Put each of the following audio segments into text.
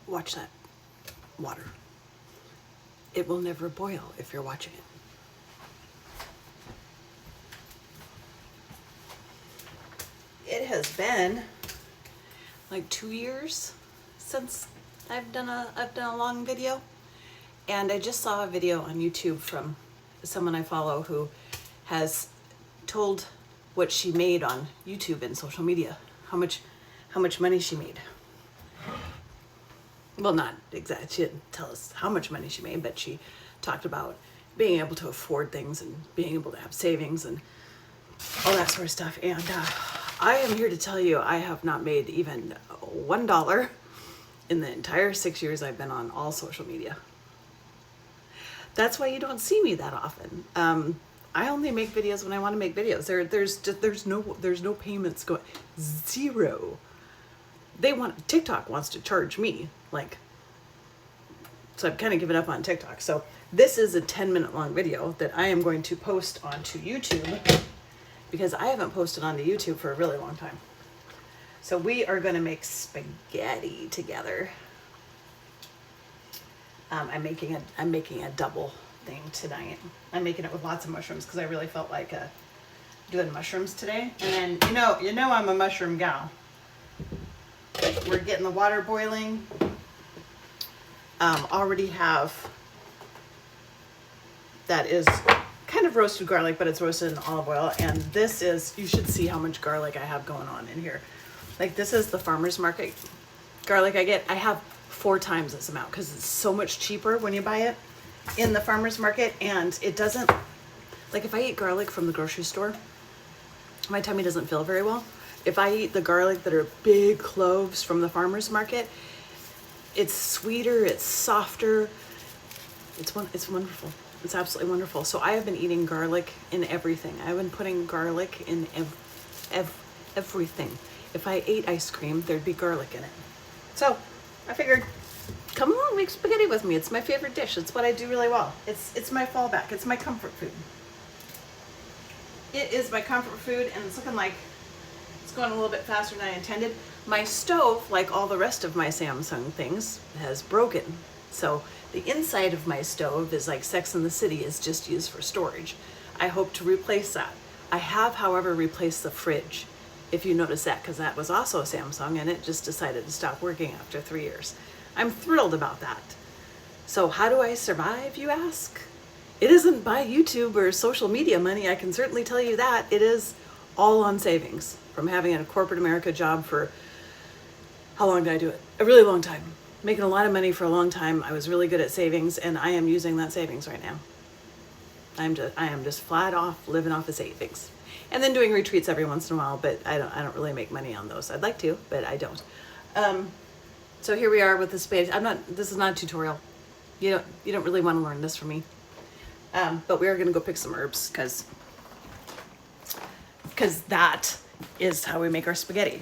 watch that water. It will never boil if you're watching it. It has been like 2 years since I've done a long video, and I just saw a video on YouTube from someone I follow who has told what she made on YouTube and social media, how much money she made. Well, not exactly, she didn't tell us how much money she made, but she talked about being able to afford things and being able to have savings and all that sort of stuff. And I am here to tell you, I have not made even $1 in the entire 6 years I've been on all social media. That's why you don't see me that often. I only make videos when I want to make videos. There's no payments going, zero. TikTok wants to charge me, like, so I've kind of given up on TikTok. So this is a 10-minute long video that I am going to post onto YouTube, because I haven't posted onto YouTube for a really long time. So we are going to make spaghetti together. I'm making a double thing tonight. I'm making it with lots of mushrooms because I really felt like doing mushrooms today. And then you know I'm a mushroom gal. We're getting the water boiling. Already have, that is kind of roasted garlic, but it's roasted in olive oil. And this is, you should see how much garlic I have going on in here. Like, this is the farmer's market garlic I get. I have 4 times this amount because it's so much cheaper when you buy it in the farmer's market. And it doesn't, like, if I eat garlic from the grocery store, my tummy doesn't feel very well. If I eat the garlic that are big cloves from the farmer's market, it's sweeter, it's softer. It's wonderful. It's absolutely wonderful. So I have been eating garlic in everything. I've been putting garlic in everything. If I ate ice cream, there'd be garlic in it. So I figured, come along, make spaghetti with me. It's my favorite dish. It's what I do really well. It's my fallback. It's my comfort food. It is my comfort food, and it's looking like it's going a little bit faster than I intended. My stove, like all the rest of my Samsung things, has broken. So the inside of my stove is like Sex and the City, is just used for storage. I hope to replace that. I have, however, replaced the fridge, if you notice that, because that was also a Samsung and it just decided to stop working after 3 years. I'm thrilled about that. So how do I survive, you ask? It isn't by YouTube or social media money, I can certainly tell you that. It is all on savings from having a corporate America job for, how long did I do it? A really long time. Making a lot of money for a long time. I was really good at savings, and I am using that savings right now. I am just flat off living off of savings, and then doing retreats every once in a while. But I don't really make money on those. I'd like to, but I don't. So here we are with the spaghetti. This is not a tutorial. You don't really want to learn this from me. But we are going to go pick some herbs because that is how we make our spaghetti.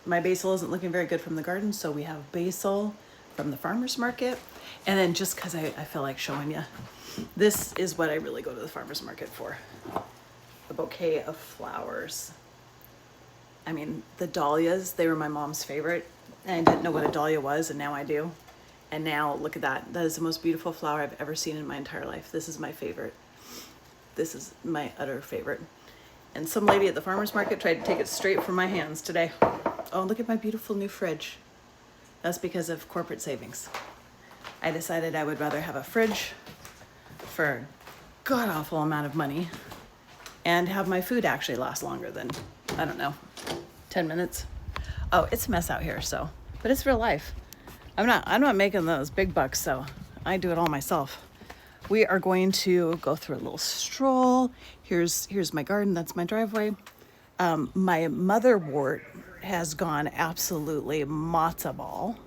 My basil isn't looking very good from the garden, so we have basil from the farmer's market. And then just because I feel like showing you, this is what I really go to the farmer's market for. A bouquet of flowers. I mean, the dahlias, they were my mom's favorite. And I didn't know what a dahlia was, and now I do. And now look at that. That is the most beautiful flower I've ever seen in my entire life. This is my favorite. This is my utter favorite. And some lady at the farmer's market tried to take it straight from my hands today. Oh, look at my beautiful new fridge. That's because of corporate savings. I decided I would rather have a fridge for a god-awful amount of money and have my food actually last longer than, I don't know, 10 minutes. Oh, it's a mess out here, so, but it's real life. I'm not making those big bucks, so I do it all myself. We are going to go through a little stroll. Here's my garden. That's my driveway. My motherwort has gone absolutely matzo ball.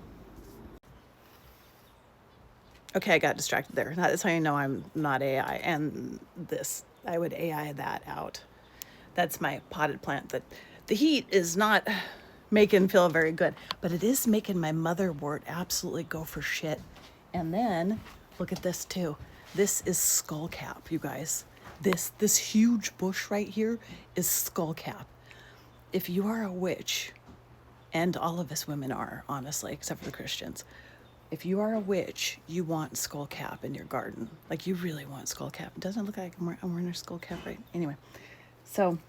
Okay, I got distracted there. That's how you know I'm not AI. And this, I would AI that out. That's my potted plant that the heat is not making feel very good, but it is making my motherwort absolutely go for shit. And then look at this too. This is skullcap, you guys. This huge bush right here is skullcap. If you are a witch, and all of us women are, honestly, except for the Christians, if you are a witch, you want skullcap in your garden. Like, you really want skullcap. It doesn't look like I'm wearing a skullcap, right? Anyway, so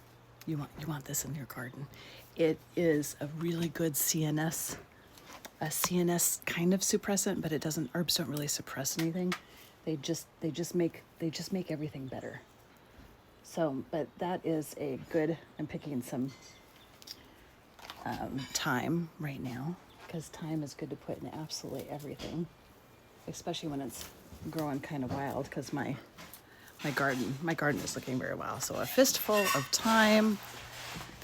you want this in your garden. It is a really good CNS, a CNS kind of suppressant, but it doesn't. Herbs don't really suppress anything. They just make everything better. So, but that is a good. I'm picking some thyme right now, because thyme is good to put in absolutely everything, especially when it's growing kind of wild, because my garden is looking very wild. So a fistful of thyme.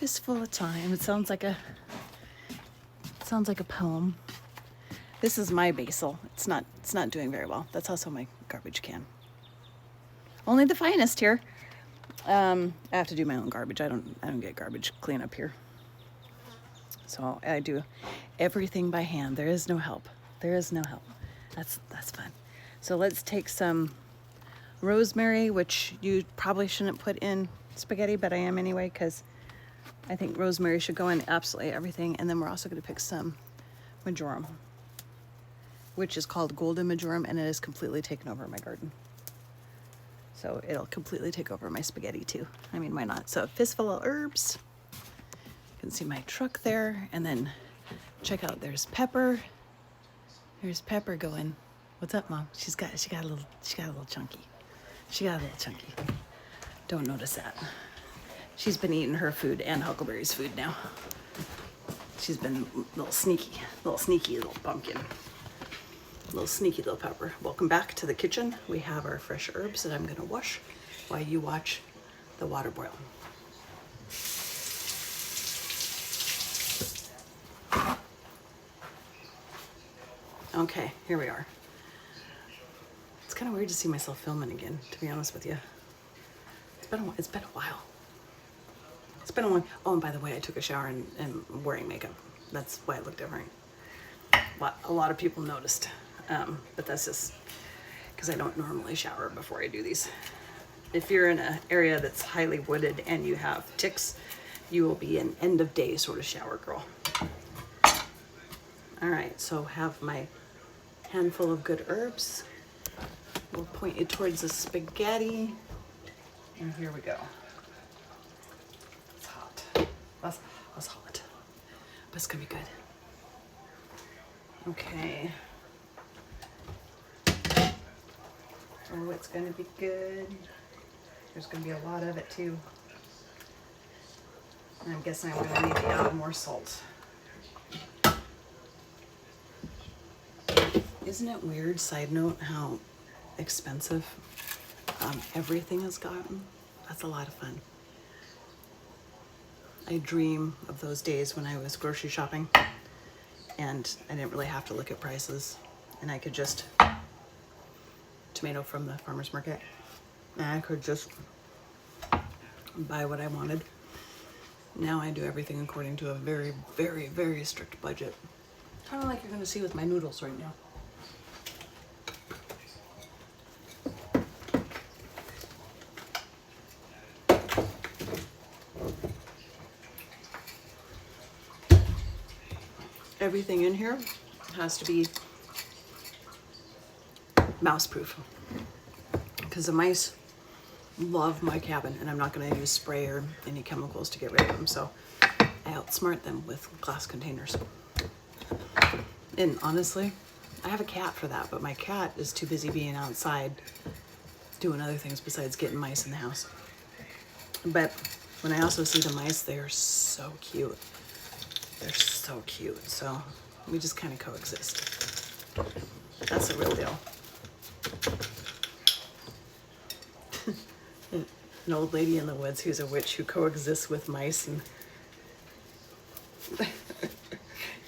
It sounds like a poem. This is my basil. It's not doing very well. That's also my garbage can. Only the finest here. I have to do my own garbage. I don't get garbage cleanup here. So I do everything by hand. There is no help. That's fun. So let's take some rosemary, which you probably shouldn't put in spaghetti, but I am anyway, because I think rosemary should go in absolutely everything. And then we're also going to pick some marjoram, which is called golden marjoram, and it has completely taken over my garden. So it'll completely take over my spaghetti too. I mean, why not? So a fistful of herbs. You can see my truck there, and then check out, there's Pepper. There's Pepper going. What's up, Mom? She got a little chunky. Don't notice that. She's been eating her food and Huckleberry's food now. She's been a little sneaky little pumpkin. Little sneaky little Pepper. Welcome back to the kitchen. We have our fresh herbs that I'm gonna wash while you watch the water boil. Okay, here we are. It's kind of weird to see myself filming again, to be honest with you. It's been a while. It's been a while. Oh, and by the way, I took a shower and I'm wearing makeup. That's why I look different. A lot of people noticed, but that's just because I don't normally shower before I do these. If you're in an area that's highly wooded and you have ticks, you will be an end of day sort of shower girl. All right, so have my handful of good herbs. We'll point you towards the spaghetti. And here we go. It's hot. That's hot. But it's gonna be good. Okay. Oh, it's gonna be good. There's gonna be a lot of it too. And I'm guessing I'm gonna need to add more salt. Isn't it weird, side note, how expensive everything has gotten? That's a lot of fun. I dream of those days when I was grocery shopping and I didn't really have to look at prices, and I could just, tomato from the farmer's market, and I could just buy what I wanted. Now I do everything according to a very, very, very strict budget. Kind of like you're gonna see with my noodles right now. Everything in here has to be mouse proof, because the mice love my cabin, and I'm not going to use spray or any chemicals to get rid of them, so I outsmart them with glass containers. And honestly, I have a cat for that, but my cat is too busy being outside doing other things besides getting mice in the house. But when I also see the mice, they are so cute. They're so cute, so we just kind of coexist. That's the real deal. An old lady in the woods who's a witch who coexists with mice and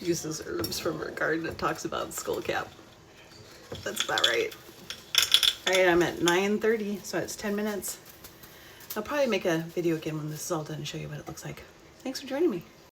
uses herbs from her garden and talks about skullcap. That's about right. All right, I'm at 9:30, so it's 10 minutes. I'll probably make a video again when this is all done and show you what it looks like. Thanks for joining me.